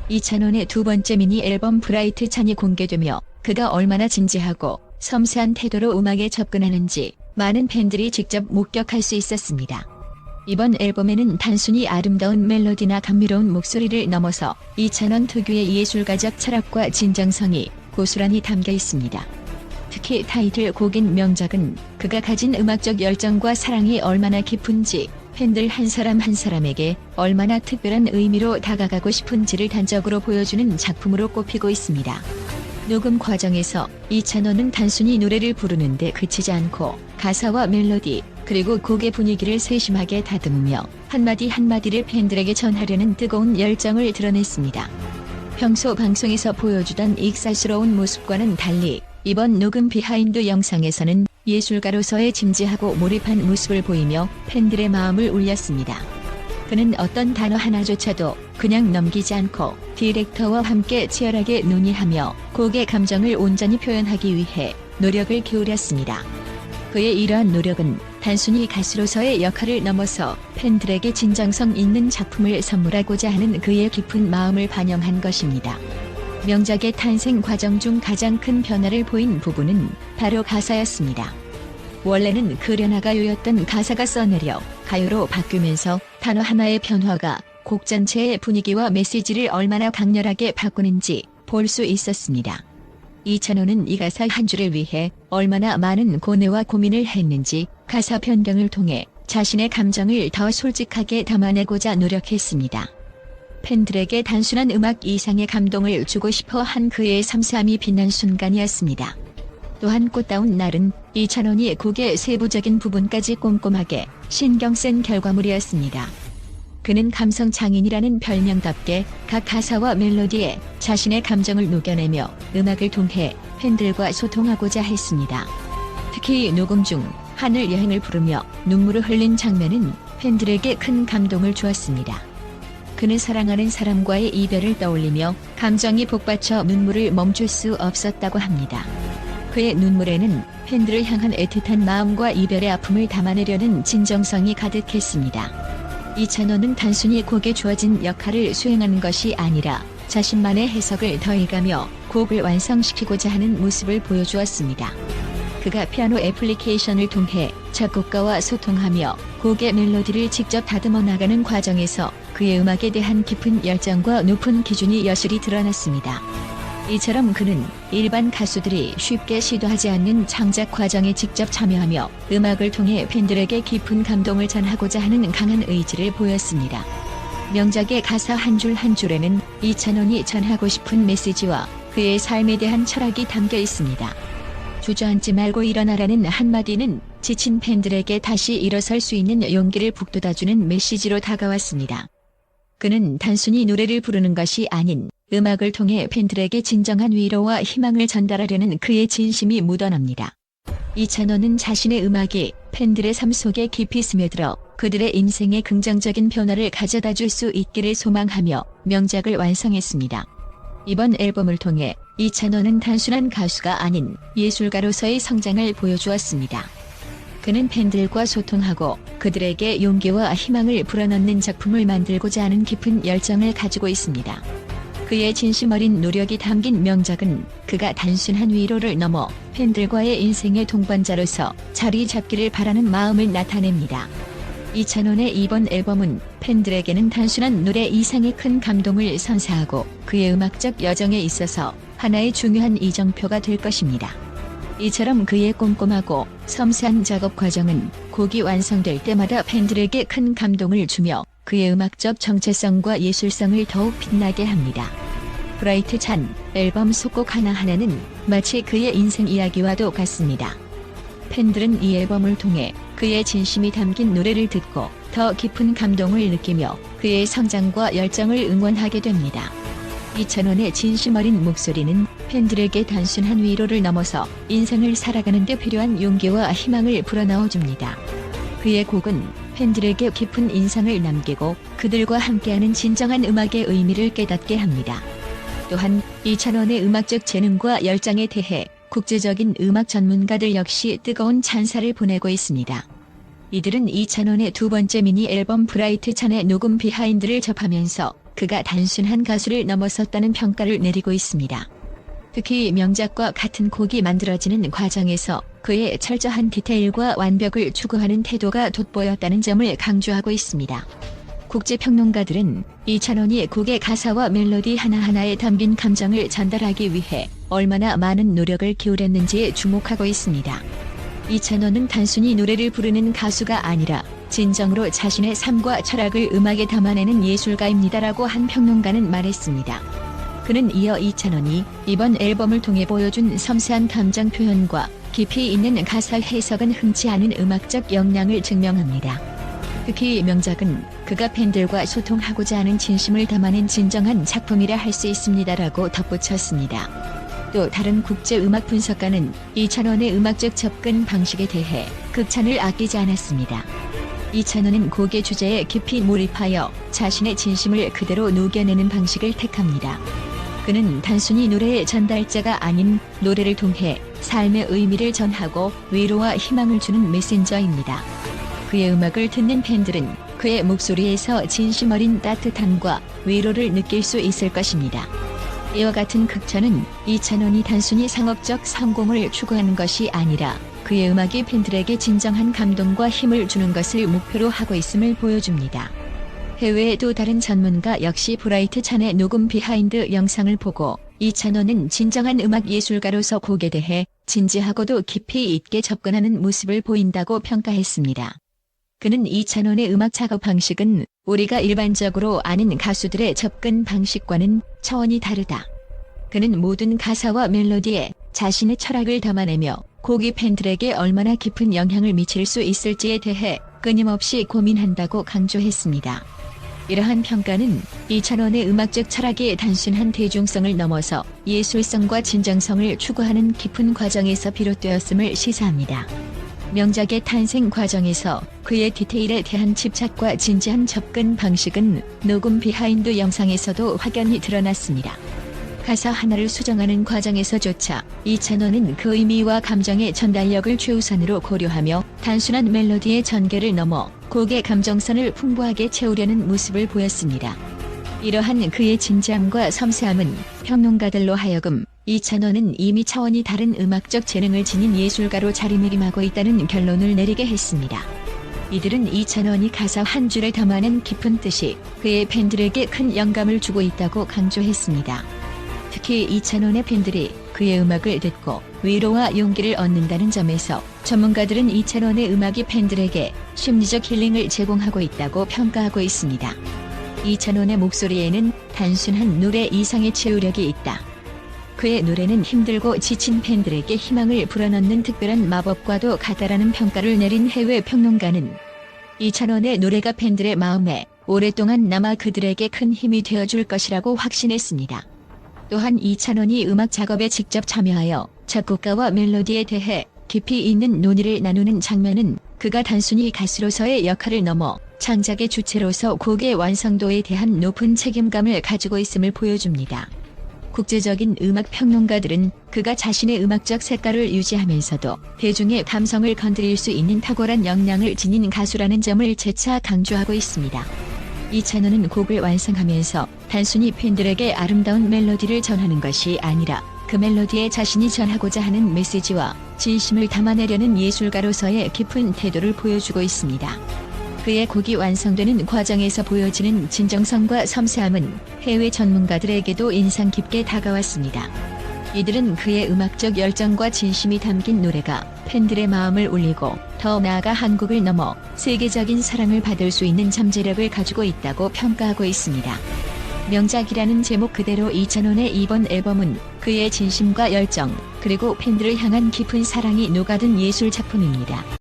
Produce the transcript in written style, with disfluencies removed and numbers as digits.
이찬원의 두 번째 미니 앨범 브라이트 찬이 공개되며 그가 얼마나 진지하고 섬세한 태도로 음악에 접근하는지 많은 팬들이 직접 목격할 수 있었습니다. 이번 앨범에는 단순히 아름다운 멜로디나 감미로운 목소리를 넘어서 이찬원 특유의 예술가적 철학과 진정성이 고스란히 담겨 있습니다. 특히 타이틀 곡인 명작은 그가 가진 음악적 열정과 사랑이 얼마나 깊은지, 팬들 한 사람 한 사람에게 얼마나 특별한 의미로 다가가고 싶은지를 단적으로 보여주는 작품으로 꼽히고 있습니다. 녹음 과정에서 이찬원은 단순히 노래를 부르는데 그치지 않고 가사와 멜로디, 그리고 곡의 분위기를 세심하게 다듬으며 한마디 한마디를 팬들에게 전하려는 뜨거운 열정을 드러냈습니다. 평소 방송에서 보여주던 익살스러운 모습과는 달리 이번 녹음 비하인드 영상에서는 예술가로서의 진지하고 몰입한 모습을 보이며 팬들의 마음을 울렸습니다. 그는 어떤 단어 하나조차도 그냥 넘기지 않고 디렉터와 함께 치열하게 논의하며 곡의 감정을 온전히 표현하기 위해 노력을 기울였습니다. 그의 이러한 노력은 단순히 가수로서의 역할을 넘어서 팬들에게 진정성 있는 작품을 선물하고자 하는 그의 깊은 마음을 반영한 것입니다. 명작의 탄생 과정 중 가장 큰 변화를 보인 부분은 바로 가사였습니다. 원래는 그려나가요였던 가사가 써내려 가요로 바뀌면서 단어 하나의 변화가 곡 전체의 분위기와 메시지를 얼마나 강렬하게 바꾸는지 볼 수 있었습니다. 이찬원은 이 가사 한 줄을 위해 얼마나 많은 고뇌와 고민을 했는지 가사 변경을 통해 자신의 감정을 더 솔직하게 담아내고자 노력했습니다. 팬들에게 단순한 음악 이상의 감동을 주고 싶어 한 그의 섬세함이 빛난 순간이었습니다. 또한 꽃다운 날은 이찬원이 곡의 세부적인 부분까지 꼼꼼하게 신경 쓴 결과물이었습니다. 그는 감성 장인이라는 별명답게 각 가사와 멜로디에 자신의 감정을 녹여내며 음악을 통해 팬들과 소통하고자 했습니다. 특히 녹음 중 하늘 여행을 부르며 눈물을 흘린 장면은 팬들에게 큰 감동을 주었습니다. 그는 사랑하는 사람과의 이별을 떠올리며 감정이 복받쳐 눈물을 멈출 수 없었다고 합니다. 그의 눈물에는 팬들을 향한 애틋한 마음과 이별의 아픔을 담아내려는 진정성이 가득했습니다. 이찬원은 단순히 곡에 주어진 역할을 수행하는 것이 아니라 자신만의 해석을 더해가며 곡을 완성시키고자 하는 모습을 보여주었습니다. 그가 피아노 애플리케이션을 통해 작곡가와 소통하며 곡의 멜로디를 직접 다듬어 나가는 과정에서 그의 음악에 대한 깊은 열정과 높은 기준이 여실히 드러났습니다. 이처럼 그는 일반 가수들이 쉽게 시도하지 않는 창작 과정에 직접 참여하며 음악을 통해 팬들에게 깊은 감동을 전하고자 하는 강한 의지를 보였습니다. 명작의 가사 한 줄 한 줄에는 이찬원이 전하고 싶은 메시지와 그의 삶에 대한 철학이 담겨 있습니다. 주저앉지 말고 일어나라는 한마디는 지친 팬들에게 다시 일어설 수 있는 용기를 북돋아주는 메시지로 다가왔습니다. 그는 단순히 노래를 부르는 것이 아닌 음악을 통해 팬들에게 진정한 위로와 희망을 전달하려는 그의 진심이 묻어납니다. 이찬원은 자신의 음악이 팬들의 삶 속에 깊이 스며들어 그들의 인생에 긍정적인 변화를 가져다 줄 수 있기를 소망하며 명작을 완성했습니다. 이번 앨범을 통해 이찬원은 단순한 가수가 아닌 예술가로서의 성장을 보여주었습니다. 그는 팬들과 소통하고 그들에게 용기와 희망을 불어넣는 작품을 만들고자 하는 깊은 열정을 가지고 있습니다. 그의 진심 어린 노력이 담긴 명작은 그가 단순한 위로를 넘어 팬들과의 인생의 동반자로서 자리 잡기를 바라는 마음을 나타냅니다. 이찬원의 이번 앨범은 팬들에게는 단순한 노래 이상의 큰 감동을 선사하고 그의 음악적 여정에 있어서 하나의 중요한 이정표가 될 것입니다. 이처럼 그의 꼼꼼하고 섬세한 작업 과정은 곡이 완성될 때마다 팬들에게 큰 감동을 주며 그의 음악적 정체성과 예술성을 더욱 빛나게 합니다. 브라이트 찬 앨범 속곡 하나하나는 마치 그의 인생 이야기와도 같습니다. 팬들은 이 앨범을 통해 그의 진심이 담긴 노래를 듣고 더 깊은 감동을 느끼며 그의 성장과 열정을 응원하게 됩니다. 이찬원의 진심 어린 목소리는 팬들에게 단순한 위로를 넘어서 인생을 살아가는 데 필요한 용기와 희망을 불어넣어줍니다. 그의 곡은 팬들에게 깊은 인상을 남기고 그들과 함께하는 진정한 음악의 의미를 깨닫게 합니다. 또한 이찬원의 음악적 재능과 열정에 대해 국제적인 음악 전문가들 역시 뜨거운 찬사를 보내고 있습니다. 이들은 이찬원의 두 번째 미니 앨범 브라이트 찬의 녹음 비하인드를 접하면서 그가 단순한 가수를 넘어섰다는 평가를 내리고 있습니다. 특히 명작과 같은 곡이 만들어지는 과정에서 그의 철저한 디테일과 완벽을 추구하는 태도가 돋보였다는 점을 강조하고 있습니다. 국제평론가들은 이찬원이 곡의 가사와 멜로디 하나하나에 담긴 감정을 전달하기 위해 얼마나 많은 노력을 기울였는지에 주목하고 있습니다. 이찬원은 단순히 노래를 부르는 가수가 아니라 진정으로 자신의 삶과 철학을 음악에 담아내는 예술가입니다라고 한 평론가는 말했습니다. 그는 이어 이찬원이 이번 앨범을 통해 보여준 섬세한 감정 표현과 깊이 있는 가사 해석은 흔치 않은 음악적 역량을 증명합니다. 특히 명작은 그가 팬들과 소통하고자 하는 진심을 담아낸 진정한 작품이라 할 수 있습니다라고 덧붙였습니다. 또 다른 국제음악 분석가는 이찬원의 음악적 접근 방식에 대해 극찬을 아끼지 않았습니다. 이찬원은 곡의 주제에 깊이 몰입하여 자신의 진심을 그대로 녹여내는 방식을 택합니다. 그는 단순히 노래의 전달자가 아닌 노래를 통해 삶의 의미를 전하고 위로와 희망을 주는 메신저입니다. 그의 음악을 듣는 팬들은 그의 목소리에서 진심 어린 따뜻함과 위로를 느낄 수 있을 것입니다. 이와 같은 극찬은 이찬원이 단순히 상업적 성공을 추구하는 것이 아니라 그의 음악이 팬들에게 진정한 감동과 힘을 주는 것을 목표로 하고 있음을 보여줍니다. 해외의 또 다른 전문가 역시 브라이트 찬의 녹음 비하인드 영상을 보고 이찬원은 진정한 음악 예술가로서 곡에 대해 진지하고도 깊이 있게 접근하는 모습을 보인다고 평가했습니다. 그는 이찬원의 음악 작업 방식은 우리가 일반적으로 아는 가수들의 접근 방식과는 차원이 다르다. 그는 모든 가사와 멜로디에 자신의 철학을 담아내며 곡이 팬들에게 얼마나 깊은 영향을 미칠 수 있을지에 대해 끊임없이 고민한다고 강조했습니다. 이러한 평가는 이찬원의 음악적 철학이 단순한 대중성을 넘어서 예술성과 진정성을 추구하는 깊은 과정에서 비롯되었음을 시사합니다. 명작의 탄생 과정에서 그의 디테일에 대한 집착과 진지한 접근 방식은 녹음 비하인드 영상에서도 확연히 드러났습니다. 가사 하나를 수정하는 과정에서조차 이찬원은 그 의미와 감정의 전달력을 최우선으로 고려하며 단순한 멜로디의 전개를 넘어 곡의 감정선을 풍부하게 채우려는 모습을 보였습니다. 이러한 그의 진지함과 섬세함은 평론가들로 하여금 이찬원은 이미 차원이 다른 음악적 재능을 지닌 예술가로 자리매김하고 있다는 결론을 내리게 했습니다. 이들은 이찬원이 가사 한 줄에 담아낸 깊은 뜻이 그의 팬들에게 큰 영감을 주고 있다고 강조했습니다. 특히 이찬원의 팬들이 그의 음악을 듣고 위로와 용기를 얻는다는 점에서 전문가들은 이찬원의 음악이 팬들에게 심리적 힐링을 제공하고 있다고 평가하고 있습니다. 이찬원의 목소리에는 단순한 노래 이상의 치유력이 있다. 그의 노래는 힘들고 지친 팬들에게 희망을 불어넣는 특별한 마법과도 같다라는 평가를 내린 해외 평론가는 이찬원의 노래가 팬들의 마음에 오랫동안 남아 그들에게 큰 힘이 되어줄 것이라고 확신했습니다. 또한 이찬원이 음악 작업에 직접 참여하여 작곡가와 멜로디에 대해 깊이 있는 논의를 나누는 장면은 그가 단순히 가수로서의 역할을 넘어 창작의 주체로서 곡의 완성도에 대한 높은 책임감을 가지고 있음을 보여줍니다. 국제적인 음악 평론가들은 그가 자신의 음악적 색깔을 유지하면서도 대중의 감성을 건드릴 수 있는 탁월한 역량을 지닌 가수라는 점을 재차 강조하고 있습니다. 이찬원은 곡을 완성하면서 단순히 팬들에게 아름다운 멜로디를 전하는 것이 아니라 그 멜로디에 자신이 전하고자 하는 메시지와 진심을 담아내려는 예술가로서의 깊은 태도를 보여주고 있습니다. 그의 곡이 완성되는 과정에서 보여지는 진정성과 섬세함은 해외 전문가들에게도 인상 깊게 다가왔습니다. 이들은 그의 음악적 열정과 진심이 담긴 노래가 팬들의 마음을 울리고 더 나아가 한국을 넘어 세계적인 사랑을 받을 수 있는 잠재력을 가지고 있다고 평가하고 있습니다. 명작이라는 제목 그대로 이찬원의 이번 앨범은 그의 진심과 열정, 그리고 팬들을 향한 깊은 사랑이 녹아든 예술 작품입니다.